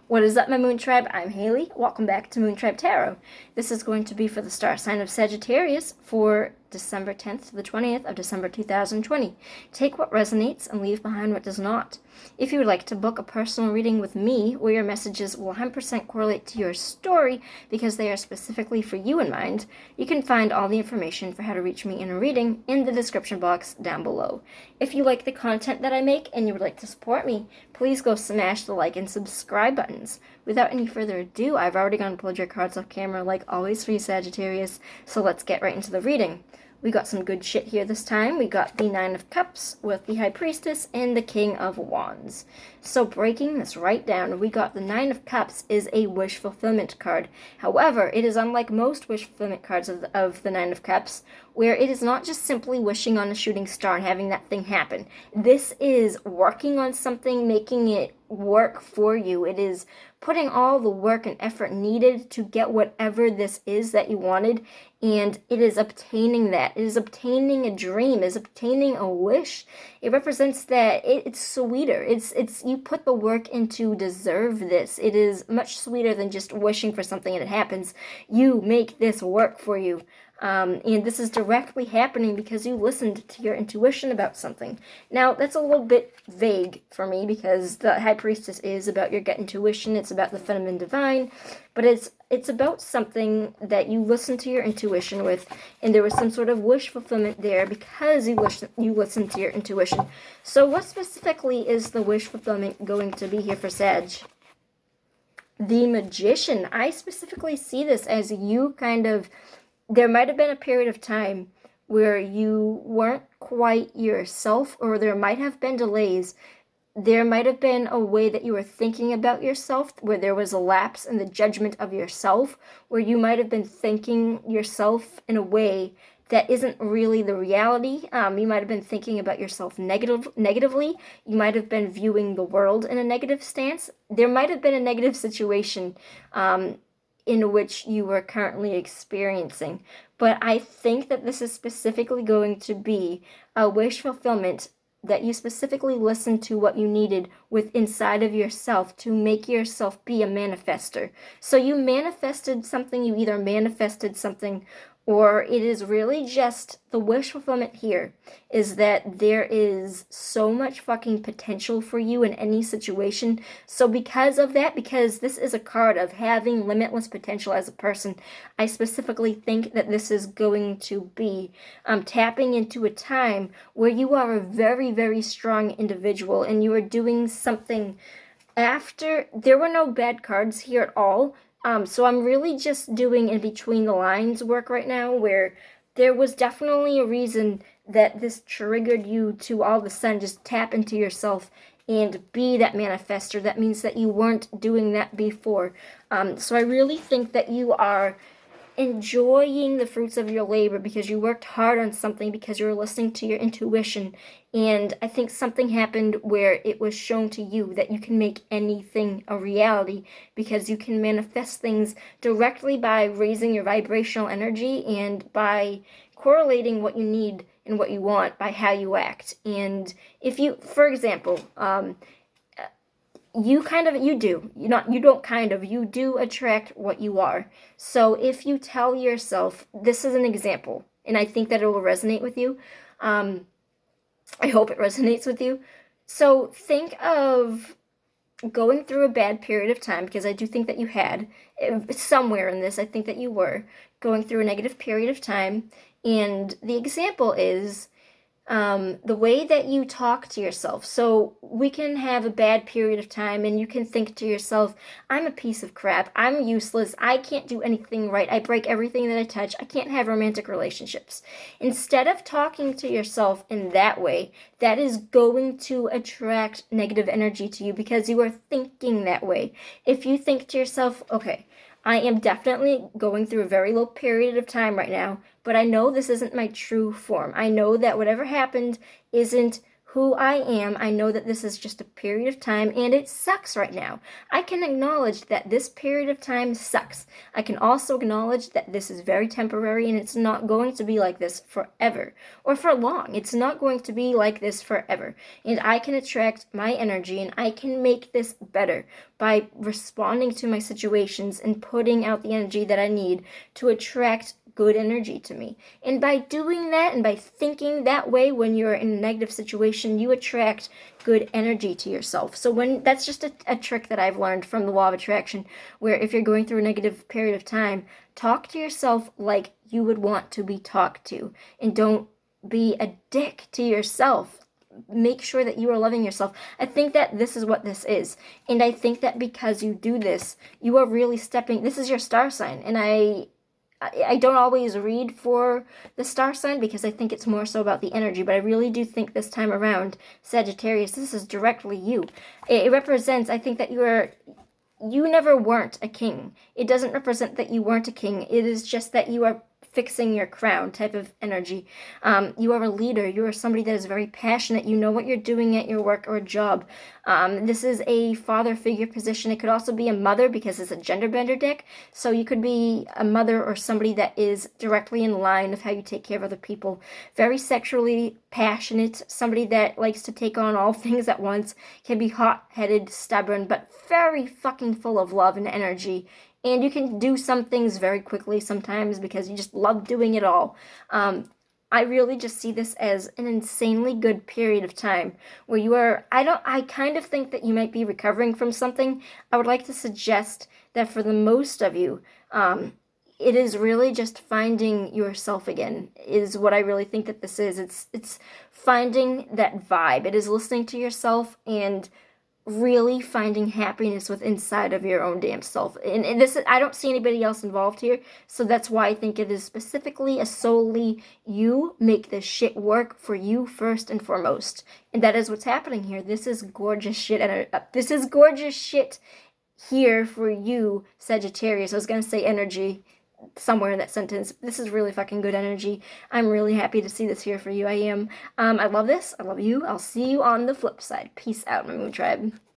What is up, my Moon Tribe? I'm Haley. Welcome back to Moon Tribe Tarot. This is going to be for the star sign of Sagittarius for December 10th to the 20th of December 2020. Take what resonates and leave behind what does not. If you would like to book a personal reading with me, where your messages will 100% correlate to your story because they are specifically for you in mind, you can find all the information for how to reach me in a reading in the description box down below. If you like the content that I make and you would like to support me, please go smash the like and subscribe buttons. Without any further ado, I've already gone and pulled your cards off camera like always for you Sagittarius, so let's get right into the reading. We got some good shit here this time. We got the Nine of Cups with the High Priestess and the King of Wands. So breaking this right down, we got the Nine of Cups is a wish fulfillment card. However, it is unlike most wish fulfillment cards of the Nine of Cups, where it is not just simply wishing on a shooting star and having that thing happen. This is working on something, making it work for you. It is putting all the work and effort needed to get whatever this is that you wanted, and it is obtaining that. It is obtaining a dream. It is obtaining a wish. It represents that it's sweeter. It's you put the work in to deserve this. It is much sweeter than just wishing for something and it happens. You make this work for you. And this is directly happening because you listened to your intuition about something. Now, that's a little bit vague for me because the High Priestess is about your gut intuition. It's about the feminine divine, but it's about something that you listen to your intuition with, and there was some sort of wish fulfillment there because you listened to your intuition. So what specifically is the wish fulfillment going to be here for Sag? The Magician. I specifically see this as you kind of... There might have been a period of time where you weren't quite yourself, or there might have been delays. There might have been a way that you were thinking about yourself where there was a lapse in the judgment of yourself, where you might have been thinking yourself in a way that isn't really the reality. You might have been thinking about yourself negatively. You might have been viewing the world in a negative stance. There might have been a negative situation in which you were currently experiencing. But I think that this is specifically going to be a wish fulfillment, that you specifically listened to what you needed with inside of yourself to make yourself be a manifester. So you manifested something, you either manifested something, or it is really just the wish fulfillment here is that there is so much fucking potential for you in any situation. So because of that, because this is a card of having limitless potential as a person, I specifically think that this is going to be tapping into a time where you are a very, very strong individual and you are doing something after. There were no bad cards here at all. So I'm really just doing in between the lines work right now, where there was definitely a reason that this triggered you to all of a sudden just tap into yourself and be that manifester. That means that you weren't doing that before. So I really think that you are enjoying the fruits of your labor because you worked hard on something, because you were listening to your intuition. And I think something happened where it was shown to you that you can make anything a reality because you can manifest things directly by raising your vibrational energy and by correlating what you need and what you want by how you act. And if you, for example, you do attract what you are. So if you tell yourself, this is an example, and I think that it will resonate with you. I hope it resonates with you. So think of going through a bad period of time, because I do think that you had, somewhere in this, I think that you were going through a negative period of time, and the example is the way that you talk to yourself. So we can have a bad period of time and you can think to yourself, I'm a piece of crap, I'm useless, I can't do anything right, I break everything that I touch, I can't have romantic relationships. Instead of talking to yourself in that way, that is going to attract negative energy to you because you are thinking that way. If you think to yourself, okay, I am definitely going through a very low period of time right now, but I know this isn't my true form. I know that whatever happened isn't who I am. I know that this is just a period of time and it sucks right now. I can acknowledge that this period of time sucks. I can also acknowledge that this is very temporary and it's not going to be like this forever or for long. It's not going to be like this forever. And I can attract my energy and I can make this better by responding to my situations and putting out the energy that I need to attract good energy to me. And by doing that and by thinking that way when you're in a negative situation, you attract good energy to yourself. So when that's just a trick that I've learned from the law of attraction, where if you're going through a negative period of time, talk to yourself like you would want to be talked to, and don't be a dick to yourself. Make sure that you are loving yourself. I think that this is what this is. And I think that because you do this, you are really stepping, this is your star sign. And I don't always read for the star sign because I think it's more so about the energy, but I really do think this time around, Sagittarius, this is directly you. It represents, I think that you never weren't a king. It doesn't represent that you weren't a king. It is just that you are fixing your crown type of energy. You are a leader. You are somebody that is very passionate. You know what you're doing at your work or job. This is a father figure position. It could also be a mother because it's a gender bender deck. So you could be a mother or somebody that is directly in line of how you take care of other people. Very sexually passionate. Somebody that likes to take on all things at once. Can be hot-headed, stubborn, but very fucking full of love and energy. And you can do some things very quickly sometimes because you just love doing it all. I really just see this as an insanely good period of time where you are, I kind of think that you might be recovering from something. I would like to suggest that for the most of you, it is really just finding yourself again is what I really think that this is. It's finding that vibe. It is listening to yourself and really finding happiness with inside of your own damn self. And this, I don't see anybody else involved here, so that's why I think it is specifically a solely you make this shit work for you first and foremost. And that is what's happening here. This is gorgeous shit. This is gorgeous shit here for you, Sagittarius. I was gonna say energy somewhere in that sentence. This is really fucking good energy. I'm really happy to see this here for you. I am. I love this. I love you. I'll see you on the flip side. Peace out, my moon tribe.